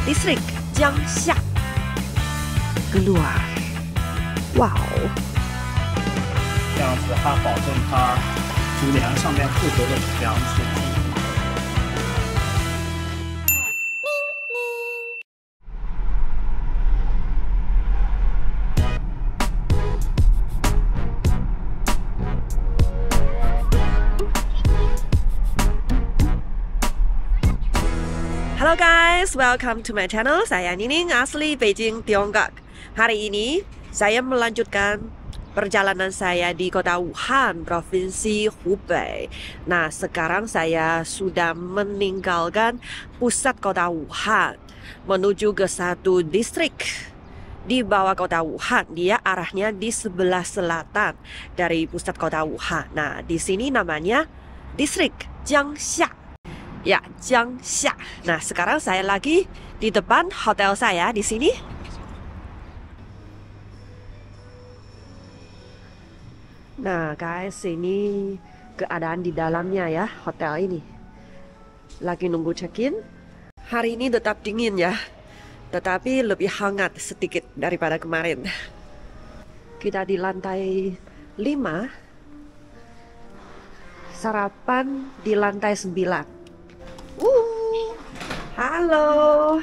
Distrik Jiangxia keluar. Wow. 这样子它保证它竹帘上面负责的梁是均匀的。 Halo guys, welcome to my channel. Saya Nining, asli Beijing, Tiongkok. Hari ini saya melanjutkan perjalanan saya di kota Wuhan, Provinsi Hubei. Nah, sekarang saya sudah meninggalkan pusat kota Wuhan menuju ke satu distrik di bawah kota Wuhan. Dia arahnya di sebelah selatan dari pusat kota Wuhan. Nah, di sini namanya distrik Jiangxia. Ya, Jiangxia. Nah, sekarang saya lagi di depan hotel saya di sini. Nah, guys, ini keadaan di dalamnya ya, hotel ini. Lagi nunggu check-in. Hari ini tetap dingin ya, tetapi lebih hangat sedikit daripada kemarin. Kita di lantai 5. Sarapan di lantai 9. Halo.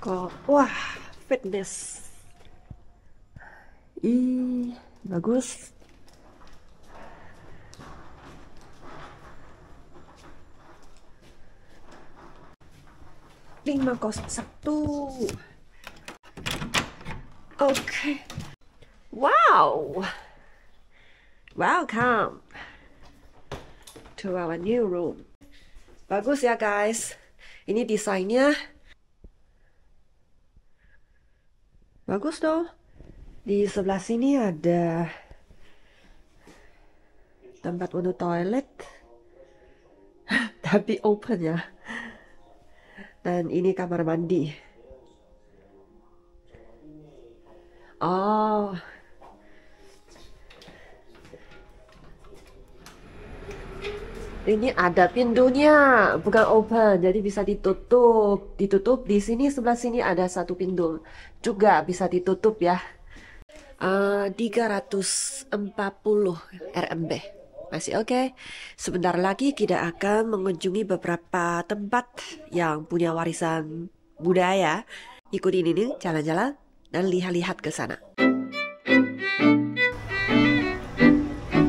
Kok, wah, fitness. Ih, bagus. Lima kos satu. Oke. Wow. Welcome to our new room. Bagus ya guys. Ini desainnya bagus dong. Di sebelah sini ada tempat untuk toilet. Tapi open ya. Dan ini kamar mandi. Oh. Ini ada pintunya, bukan open, jadi bisa ditutup. Ditutup di sini, sebelah sini ada satu pintu. Juga bisa ditutup ya. 340 RMB. Masih oke. Sebentar lagi kita akan mengunjungi beberapa tempat yang punya warisan budaya. Ikutin ini, jalan-jalan dan lihat-lihat ke sana.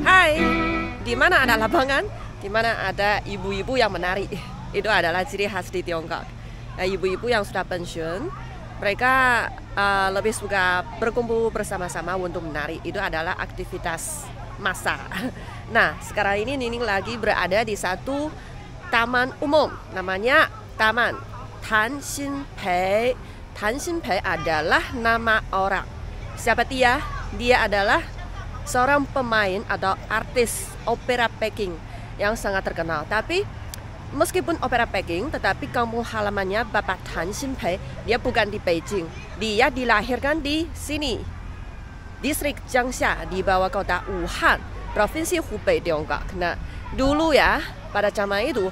Hai, di mana ada lapangan? Di mana ada ibu-ibu yang menari. Itu adalah ciri khas di Tiongkok. Ibu-ibu yang sudah pensiun, mereka lebih suka berkumpul bersama-sama untuk menari. Itu adalah aktivitas massa. Nah, sekarang ini Nining lagi berada di satu taman umum. Namanya Taman Tan Xin Pei. Tan Xin Pei adalah nama orang. Siapa dia? Dia adalah seorang pemain atau artis opera Peking yang sangat terkenal. Tapi meskipun opera Peking, tetapi kampung halamannya Bapak Tan Xin Pei, dia bukan di Beijing. Dia dilahirkan di sini, distrik Jiangxia, di bawah kota Wuhan, Provinsi Hubei, Tiongkok. Nah, dulu ya, pada zaman itu,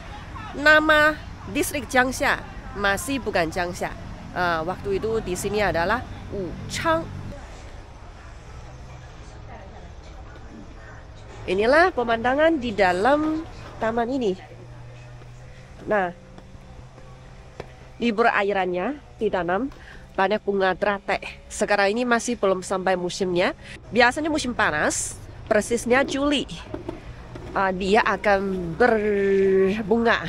nama distrik Jiangxia masih bukan Jiangxia. Waktu itu di sini adalah Wuchang. Inilah pemandangan di dalam taman ini. Nah, di perairannya ditanam banyak bunga teratai. Sekarang ini masih belum sampai musimnya. Biasanya musim panas, persisnya Juli. Dia akan berbunga.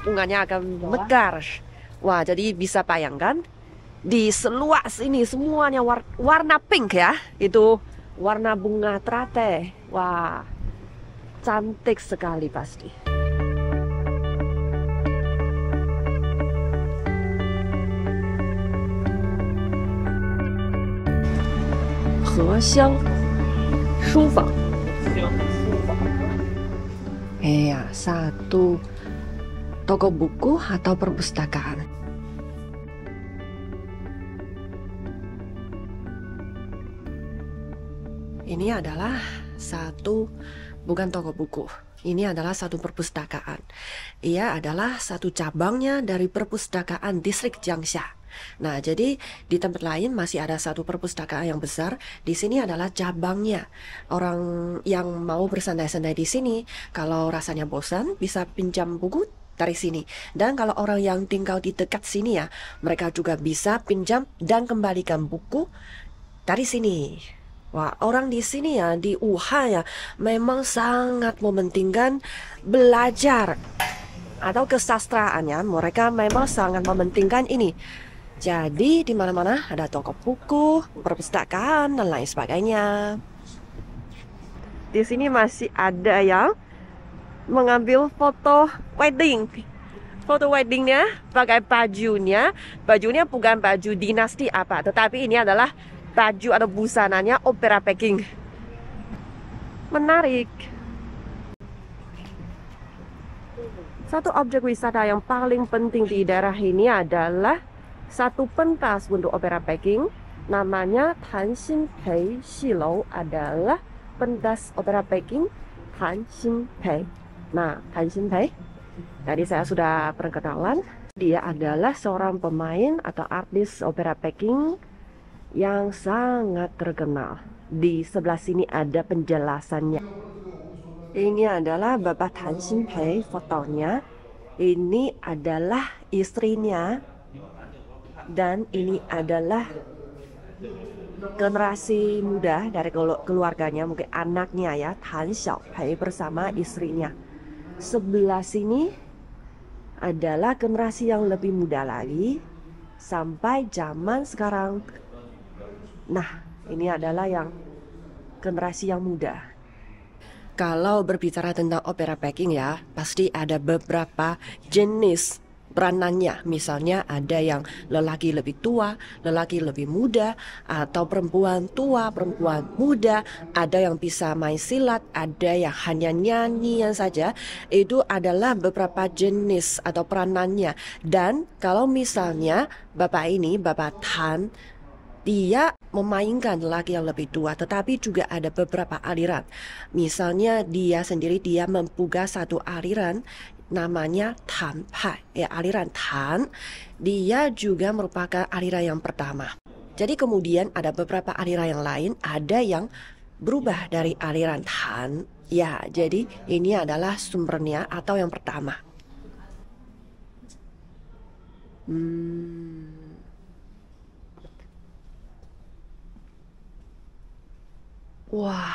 Bunganya akan mekar. Wah, jadi bisa bayangkan di seluas ini semuanya warna pink ya. Itu warna bunga teratai. Wah, cantik sekali pasti. Hexiang Shufang. Ya, satu toko buku atau perpustakaan. Ini adalah satu, bukan toko buku. Ini adalah satu perpustakaan. Ia adalah satu cabangnya dari perpustakaan distrik Jiangxia. Nah, jadi di tempat lain masih ada satu perpustakaan yang besar. Di sini adalah cabangnya. Orang yang mau bersantai-santai di sini, kalau rasanya bosan, bisa pinjam buku dari sini. Dan kalau orang yang tinggal di dekat sini ya, mereka juga bisa pinjam dan kembalikan buku dari sini. Wah, orang di sini ya, di Wuhan ya, memang sangat mementingkan belajar atau kesastraan ya. Mereka memang sangat mementingkan ini. Jadi di mana-mana ada toko buku, perpustakaan dan lain sebagainya. Di sini masih ada yang mengambil foto wedding. Foto weddingnya pakai bajunya bukan baju dinasti apa, tetapi ini adalah baju atau busananya Opera Peking. Menarik. Satu objek wisata yang paling penting di daerah ini adalah satu pentas untuk Opera Peking. Namanya Tan Xinpei Xilou, adalah pentas Opera Peking Tan Xinpei. Nah, Tan Xinpei, tadi saya sudah perkenalan. Dia adalah seorang pemain atau artis Opera Peking yang sangat terkenal. Di sebelah sini ada penjelasannya. Ini adalah Bapak Tan Xinpei fotonya. Ini adalah istrinya. Dan ini adalah generasi muda dari keluarganya, mungkin anaknya ya, Tan Xiaopei bersama istrinya. Sebelah sini adalah generasi yang lebih muda lagi sampai zaman sekarang. Nah, ini adalah yang generasi yang muda. Kalau berbicara tentang Opera Peking ya, pasti ada beberapa jenis peranannya. Misalnya ada yang lelaki lebih tua, lelaki lebih muda, atau perempuan tua, perempuan muda. Ada yang bisa main silat, ada yang hanya nyanyian saja. Itu adalah beberapa jenis atau peranannya. Dan kalau misalnya Bapak ini, Bapak Tan, dia memainkan lelaki yang lebih tua, tetapi juga ada beberapa aliran. Misalnya dia sendiri, dia membuka satu aliran namanya Tan Pai, ya, aliran Tan. Dia juga merupakan aliran yang pertama. Jadi kemudian ada beberapa aliran yang lain, ada yang berubah dari aliran Tan. Ya, jadi ini adalah sumbernya atau yang pertama. Wah,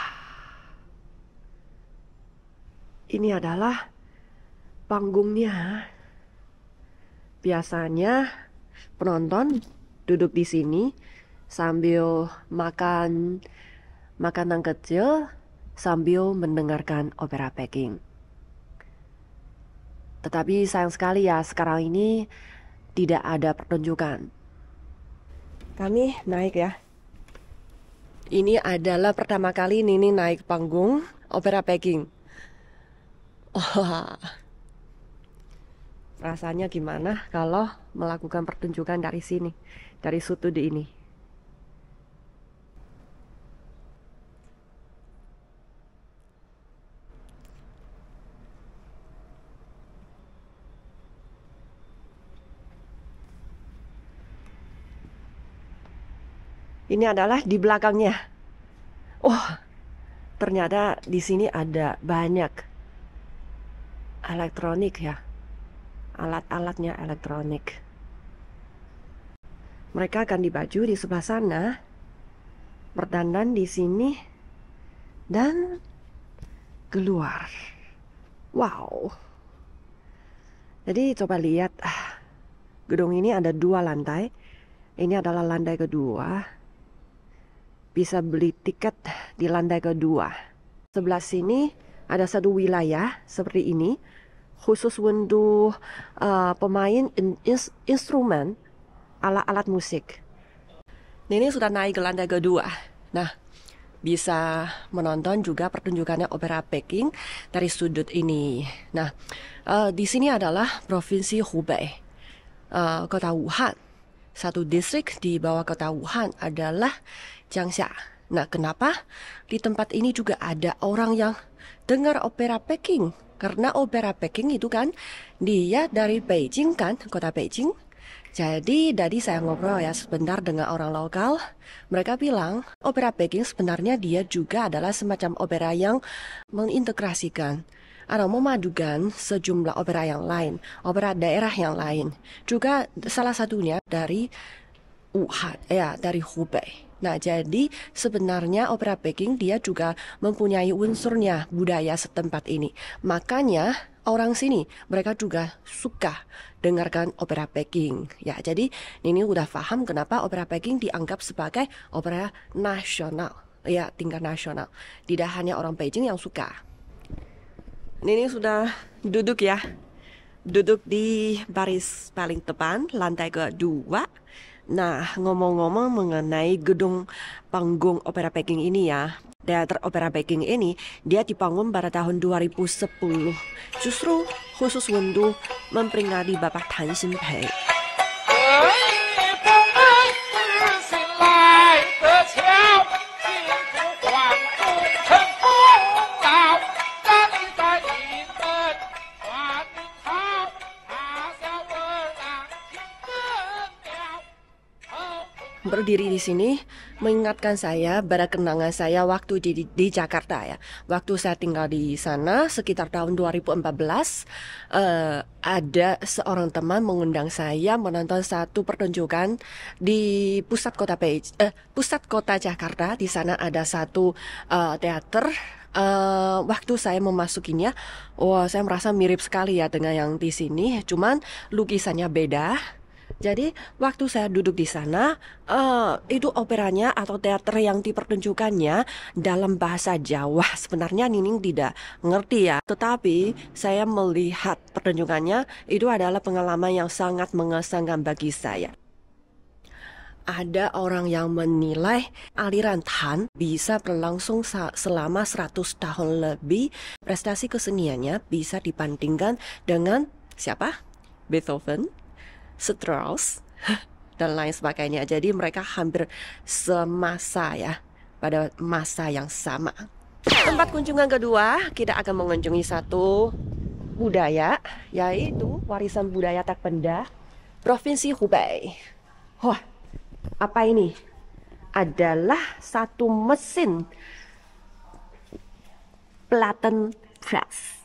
ini adalah panggungnya. Biasanya penonton duduk di sini sambil makan makanan kecil sambil mendengarkan Opera Peking. Tetapi sayang sekali ya, sekarang ini tidak ada pertunjukan. Kami naik ya. Ini adalah pertama kali Nini naik panggung Opera Peking. Wah, rasanya gimana kalau melakukan pertunjukan dari sini, dari sudut ini? Ini adalah di belakangnya. Oh, ternyata di sini ada banyak elektronik ya. Alat-alatnya elektronik. Mereka akan dibaju di sebelah sana, berdandan di sini, dan keluar. Wow. Jadi coba lihat, gedung ini ada 2 lantai. Ini adalah lantai kedua. Bisa beli tiket di lantai kedua. Sebelah sini ada satu wilayah seperti ini, khusus untuk pemain instrumen, alat-alat musik. Ini sudah naik ke lantai kedua. Nah, bisa menonton juga pertunjukannya Opera Peking dari sudut ini. Nah, di sini adalah Provinsi Hubei, Kota Wuhan. Satu distrik di bawah Kota Wuhan adalah Jiangxia. Nah, kenapa di tempat ini juga ada orang yang dengar opera Peking? Karena opera Peking itu kan dia dari Beijing kan, kota Beijing. Jadi tadi saya ngobrol ya sebentar dengan orang lokal. Mereka bilang opera Peking sebenarnya dia juga adalah semacam opera yang mengintegrasikan atau memadukan sejumlah opera yang lain, opera daerah yang lain. Juga salah satunya dari Wuhan, ya dari Hubei. Nah, jadi sebenarnya opera Peking dia juga mempunyai unsurnya budaya setempat ini. Makanya orang sini mereka juga suka dengarkan opera Peking. Ya, jadi ini udah paham kenapa opera Peking dianggap sebagai opera nasional. Ya, tingkat nasional. Tidak hanya orang Beijing yang suka. Ini sudah duduk ya. Duduk di baris paling depan, lantai kedua. Nah, ngomong-ngomong mengenai gedung panggung opera Peking ini ya. Teater opera Peking ini dia dibangun pada tahun 2010. Justru khusus untuk memperingati Bapak Tan Xinpei. Berdiri di sini mengingatkan saya pada kenangan saya waktu di Jakarta ya. Waktu saya tinggal di sana sekitar tahun 2014, ada seorang teman mengundang saya menonton satu pertunjukan di pusat kota Jakarta. Di sana ada satu teater. Waktu saya memasukinya, wah saya merasa mirip sekali ya dengan yang di sini. Cuman lukisannya beda. Jadi waktu saya duduk di sana, itu operanya atau teater yang dipertunjukkannya dalam bahasa Jawa. Sebenarnya Nining tidak ngerti ya, tetapi saya melihat pertunjukannya itu adalah pengalaman yang sangat mengesankan bagi saya. Ada orang yang menilai aliran Tan bisa berlangsung selama 100 tahun lebih. Prestasi keseniannya bisa dibandingkan dengan siapa? Beethoven, Strauss, dan lain sebagainya. Jadi mereka hampir semasa ya, pada masa yang sama. Tempat kunjungan kedua, kita akan mengunjungi satu budaya, yaitu warisan budaya tak benda Provinsi Hubei. Wah, apa ini? Adalah satu mesin platen press.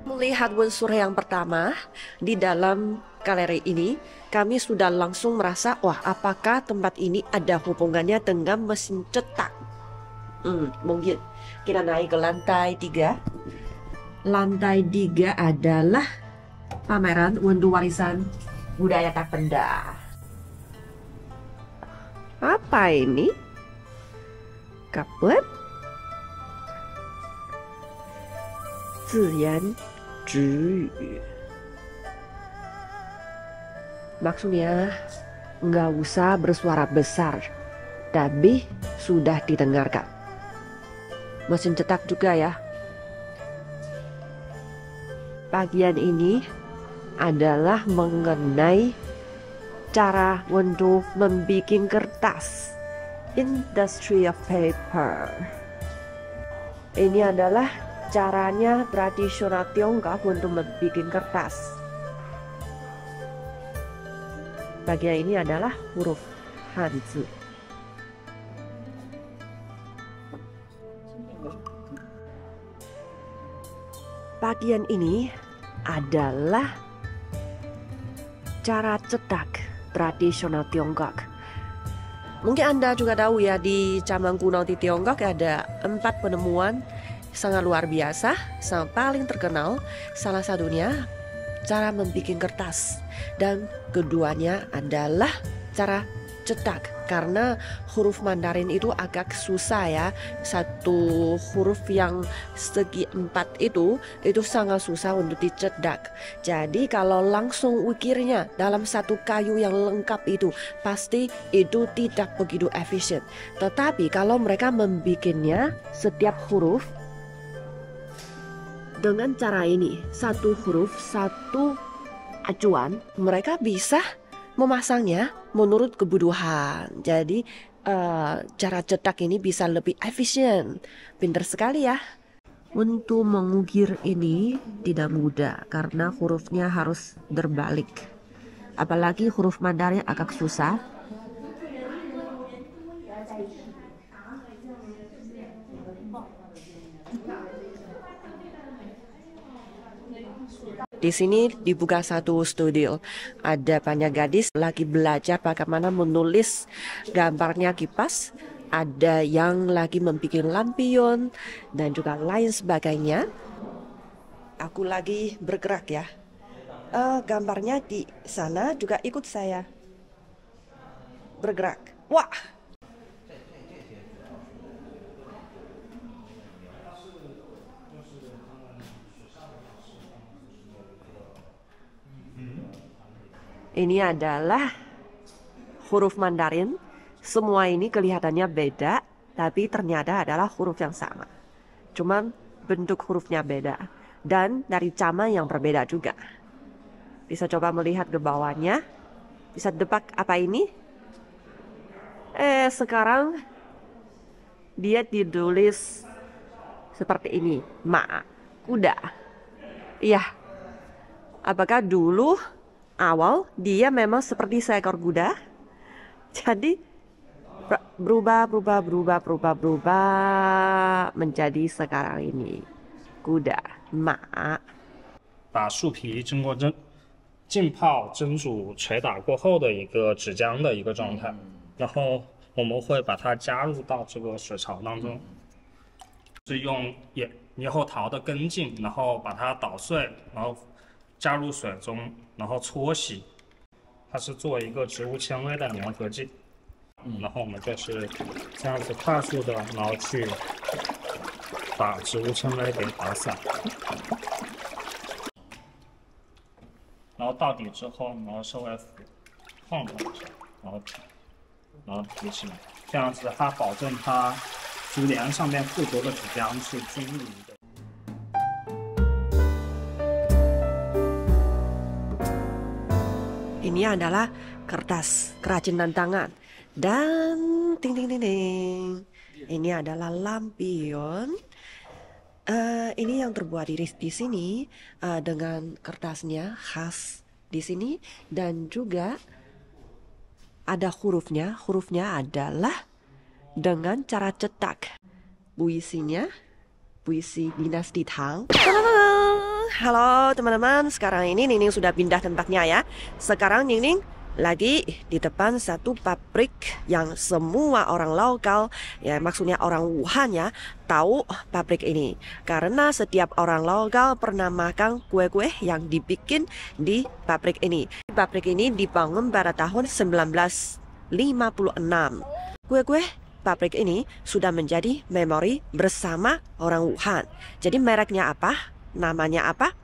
Melihat unsur yang pertama di dalam galeri ini, kami sudah langsung merasa, wah, apakah tempat ini ada hubungannya dengan mesin cetak? Mungkin kita naik ke lantai 3. Lantai 3 adalah pameran untuk warisan budaya tak benda. Apa ini? Kaplet Ziyan Zhiyu. Maksudnya nggak usah bersuara besar, tapi sudah didengarkan. Mesin cetak juga ya. Bagian ini adalah mengenai cara untuk membuat kertas. Industry of paper. Ini adalah caranya tradisional Tiongkok untuk membuat kertas. Bagian ini adalah huruf Hanzi. Bagian ini adalah cara cetak tradisional Tiongkok. Mungkin Anda juga tahu ya, di zaman kuno di Tiongkok ada 4 penemuan sangat luar biasa, sangat paling terkenal. Salah satunya cara membuat kertas, dan keduanya adalah cara cetak. Karena huruf Mandarin itu agak susah ya, satu huruf yang segi 4 itu sangat susah untuk dicetak. Jadi kalau langsung ukirnya dalam satu kayu yang lengkap itu, pasti itu tidak begitu efisien. Tetapi kalau mereka membuatnya setiap huruf dengan cara ini, satu huruf, satu acuan, mereka bisa memasangnya menurut kebutuhan. Jadi cara cetak ini bisa lebih efisien. Pinter sekali ya. Untuk mengukir ini tidak mudah karena hurufnya harus berbalik. Apalagi huruf Mandarin agak susah. Di sini dibuka satu studio. Ada banyak gadis lagi belajar bagaimana menulis gambarnya kipas. Ada yang lagi membuat lampion dan juga lain sebagainya. Aku lagi bergerak ya. Gambarnya di sana juga ikut saya bergerak. Wah! Ini adalah huruf Mandarin. Semua ini kelihatannya beda, tapi ternyata adalah huruf yang sama. Cuman bentuk hurufnya beda. Dan dari zaman yang berbeda juga. Bisa coba melihat ke bawahnya. Bisa tebak apa ini? Sekarang dia ditulis seperti ini. Ma, kuda. Iya. Apakah dulu awal dia memang seperti seekor kuda? Jadi berubah menjadi sekarang ini kuda, ma. 把树皮经过浸泡、蒸煮、捶打过后的一个纸浆的一个状态，然后我们会把它加入到这个水槽当中，是用猕猴桃的根茎，然后把它捣碎，然后加入水中，然后搓洗，它是做一个植物纤维的粘合剂。然后我们就是这样子快速的，然后去把植物纤维给打散。然后到底之后，然后稍微晃动一下，然后提起来，这样子它保证它竹帘上面附着的纸浆是均匀的。Ini adalah kertas kerajinan tangan dan ting ting ting ting. Ini adalah lampion. Ini yang terbuat di sini dengan kertasnya khas di sini dan juga ada hurufnya. Hurufnya adalah dengan cara cetak. Puisinya, puisi dinasti Tang. Halo teman-teman, sekarang ini Ningning sudah pindah tempatnya ya. Sekarang Ningning lagi di depan satu pabrik yang semua orang lokal, ya maksudnya orang Wuhan ya, tahu pabrik ini. Karena setiap orang lokal pernah makan kue-kue yang dibikin di pabrik ini. Pabrik ini dibangun pada tahun 1956. Kue-kue pabrik ini sudah menjadi memori bersama orang Wuhan. Jadi mereknya apa? Namanya apa?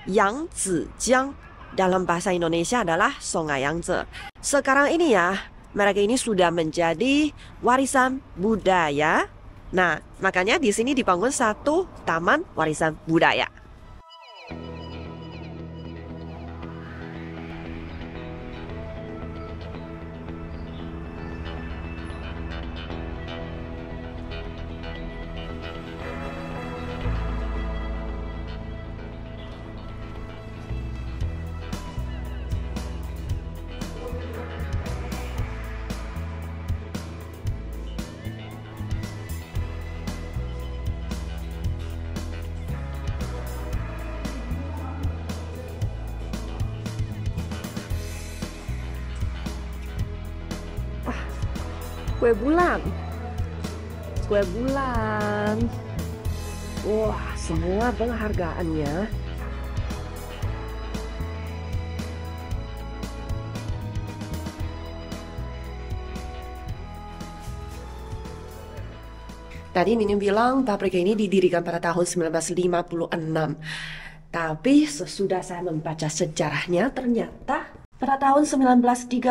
Yangzi Jiang. Dalam bahasa Indonesia adalah Sungai Yangtze. Sekarang ini ya, merek ini sudah menjadi warisan budaya. Nah, makanya di sini dibangun satu taman warisan budaya. Kue bulan. Kue bulan. Wah, semua penghargaannya. Tadi Nini bilang pabrik ini didirikan pada tahun 1956. Tapi sesudah saya membaca sejarahnya, ternyata pada tahun 1938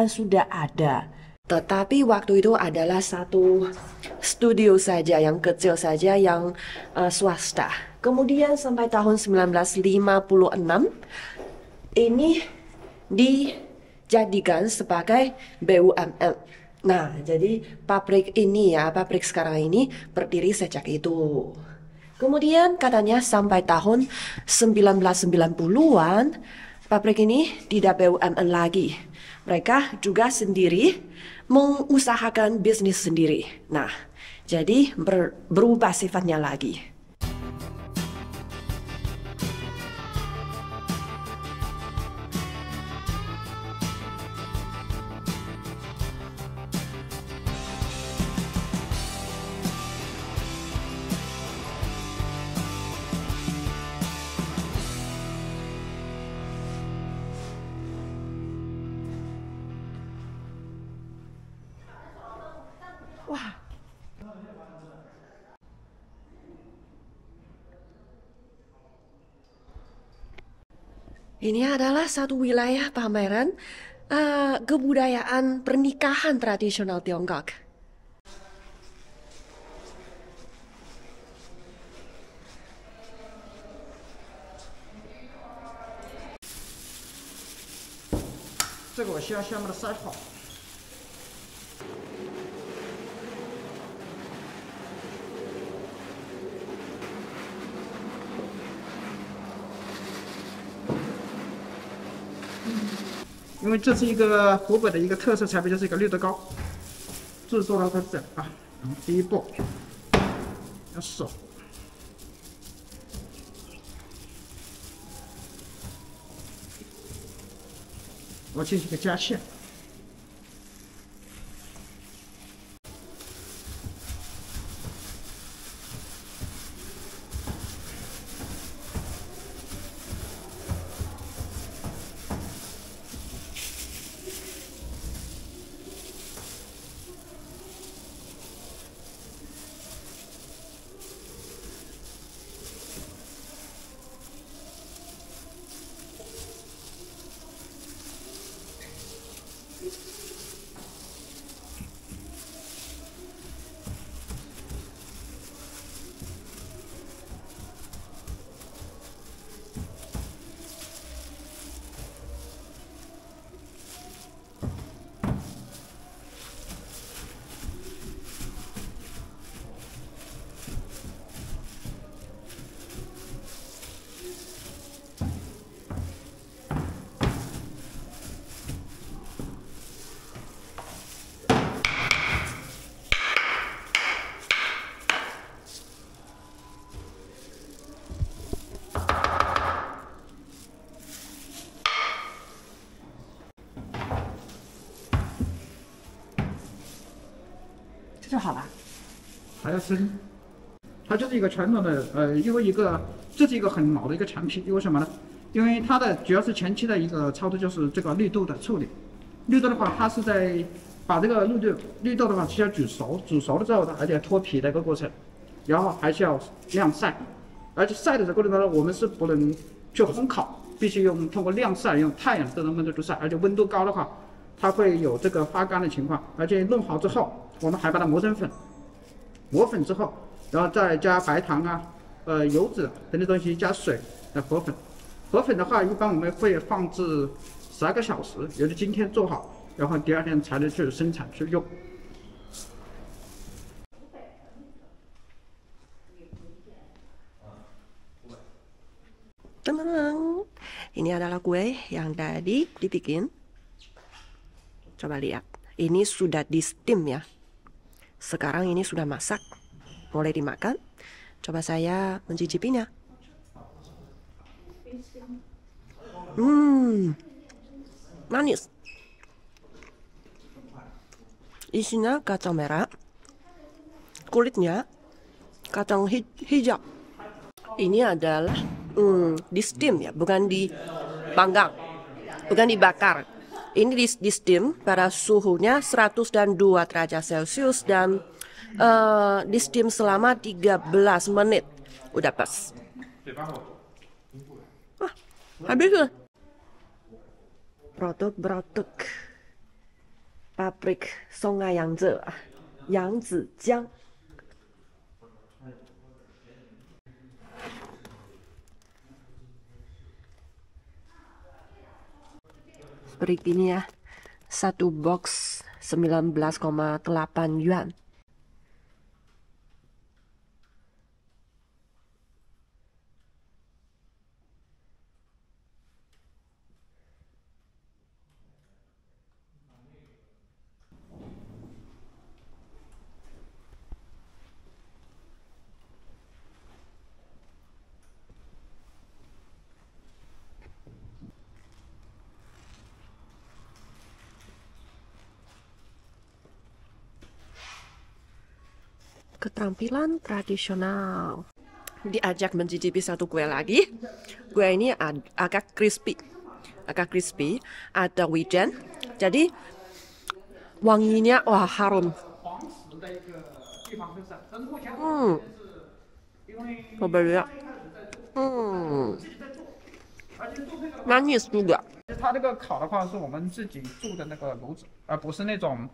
sudah ada. Tetapi waktu itu adalah satu studio saja, yang kecil saja, yang swasta. Kemudian sampai tahun 1956, ini dijadikan sebagai BUMN. Nah, jadi pabrik ini ya, pabrik sekarang ini berdiri sejak itu. Kemudian katanya sampai tahun 1990-an, pabrik ini tidak BUMN lagi. Mereka juga sendiri mengusahakan bisnis sendiri. Nah, jadi berubah sifatnya lagi. Wah, ini adalah satu wilayah pameran kebudayaan pernikahan tradisional Tiongkok. 这个我先下面的筛好。因为这是一个湖北的一个特色产品，就是一个绿豆糕，制作的它是这样啊。然后第一步要手，我进行一个加馅。 这就好了，还要生。它就是一个传统的因为这是一个很老的一个产品，因为什么呢？因为它的主要是前期的一个操作就是这个绿豆的处理。绿豆的话，它是在把这个绿豆的话需要煮熟，煮熟了之后，它而且脱皮的一个过程，然后还需要晾晒，而且晒的这个过程当中，我们是不能去烘烤，必须通过晾晒，用太阳这种温度去晒，而且温度高的话，它会有这个发干的情况，而且弄好之后。 我们还把它磨成粉，磨粉之后，然后再加白糖啊、油脂等等东西，加水来和粉。和粉的话，一般我们会放置12个小时，也就是今天做好，然后第二天才能去生产去用。Teman-teman, ini adalah kue yang tadi dibikin. Coba lihat, ini sudah di steam ya. Sekarang ini sudah masak, boleh dimakan. Coba saya mencicipinya. Manis. Isinya kacang merah, kulitnya kacang hijau. Ini adalah di steam ya, bukan dipanggang, bukan dibakar. Ini di steam pada suhunya 102 derajat Celcius dan di steam selama 13 menit. Udah pas. Habis tuh. Produk-produk pabrik Sungai Yangtze, Yangtzejiang. Seperti ini ya, satu box 19,8 yuan. Keterampilan tradisional. Diajak mencicipi satu kue lagi. Kue ini agak crispy. Ada wijen. Jadi wanginya wah harum. Coba lihat. Manis juga. 它这个烤的话是我们自己铸的那个炉子，而不是那种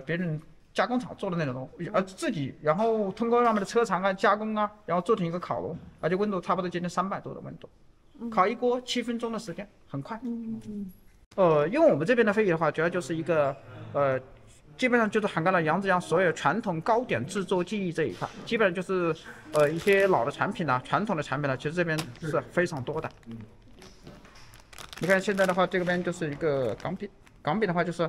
别人加工厂做的那种，自己然后通过他们的车床啊加工啊，然后做成一个烤炉，而且温度差不多接近300度的温度，烤一锅7分钟的时间，很快。因为我们这边的非遗的话，主要就是一个基本上就是涵盖了扬子江所有传统糕点制作技艺这一块，基本上就是一些老的产品啊，传统的产品呢，其实这边是非常多的。你看现在的话，这边就是一个港饼，港饼的话就是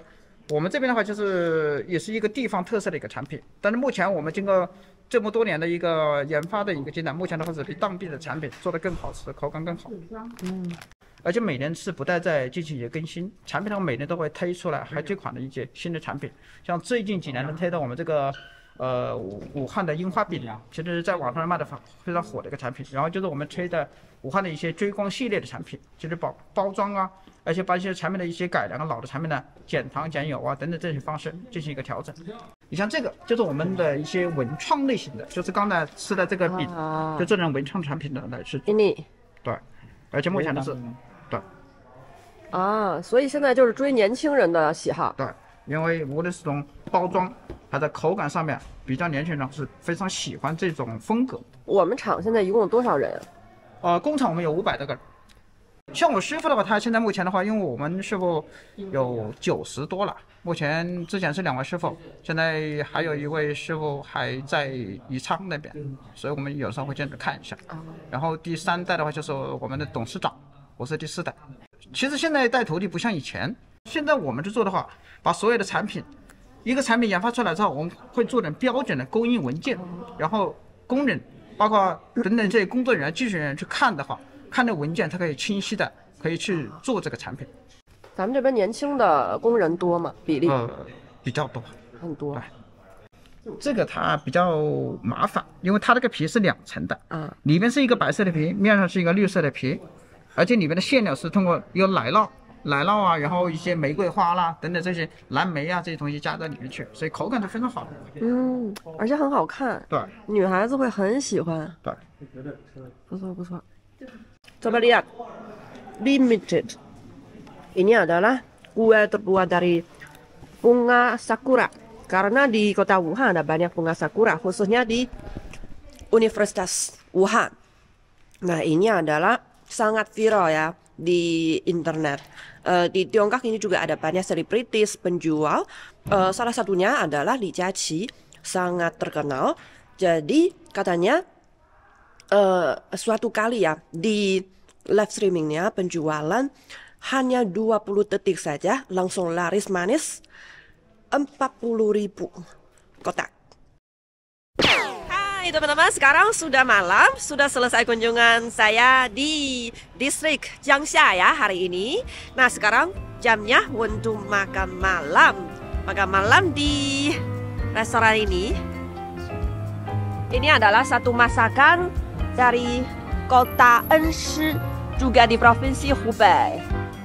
我们这边的话就是也是一个地方特色的一个产品，但是目前我们经过这么多年的一个研发的一个进展，目前的话是比当地的产品做得更好吃，口感更好。而且每年是不断在进行一些更新，产品的话每年都会推出来海推款的一些新的产品，像最近几年的推到我们这个武汉的樱花饼，其实在网上卖的非常火的一个产品。然后就是我们推的武汉的一些追光系列的产品，就是包装啊，而且把一些产品的一些改良啊，老的产品呢减糖减油啊等等这些方式进行一个调整。你像这个就是我们的一些文创类型的，就是刚才吃的这个饼，就这种文创产品的来吃。对，而且目前的是。对，所以现在就是追年轻人的喜好。对，因为无论是从包装还在口感上面，比较年轻人是非常喜欢这种风格。我们厂现在一共有多少人啊？工厂我们有500多个人。像我师傅的话，他现在目前的话，因为我们师傅有90多了，目前之前是2位师傅，现在还有1位师傅还在宜昌那边，所以我们有时候会见着看一下。然后第3代的话就是我们的董事长，我是第4代。其实现在带徒弟不像以前，现在我们去做的话，把所有的产品，一个产品研发出来之后，我们会做点标准的供应文件，然后工人包括等等这些工作人员、技术人员去看的话，看的文件，他可以清晰的可以去做这个产品。咱们这边年轻的工人多吗？比例？比较多，很多。这个它比较麻烦，因为它这个皮是2层的，里面是一个白色的皮，面上是一个绿色的皮，而且里面的馅料是通过有奶酪啊，然后一些玫瑰花啦等等这些蓝莓啊这些东西加在里面去，所以口感是非常好的。而且很好看。对，女孩子会很喜欢。对，不错。Coba lihat, limited. Ini adalah kue terbuat dari bunga sakura. Karena di kota Wuhan ada banyak bunga sakura, khususnya di Universitas Wuhan. Nah, ini adalah sangat viral ya di internet. Di Tiongkok ini juga ada banyak selebritis penjual. Salah satunya adalah Li Jiaqi, sangat terkenal. Jadi katanya suatu kali ya di live streamingnya penjualan hanya 20 detik saja langsung laris manis 40.000 kotak. Hai teman-teman, sekarang sudah malam, sudah selesai kunjungan saya di distrik Jiangxia ya hari ini. Nah sekarang jamnya untuk makan malam. Makan malam di restoran ini. Ini adalah satu masakan dari kota Enshi, juga di provinsi Hubei.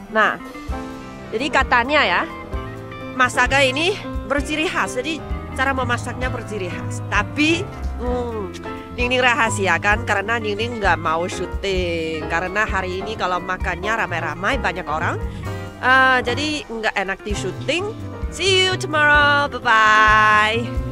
Nah, jadi katanya ya, masakan ini berciri khas. Jadi cara memasaknya berciri khas. Tapi Ningning rahasiakan karena Ningning nggak mau syuting. Karena hari ini kalau makannya ramai-ramai banyak orang, jadi nggak enak di syuting. See you tomorrow, bye-bye.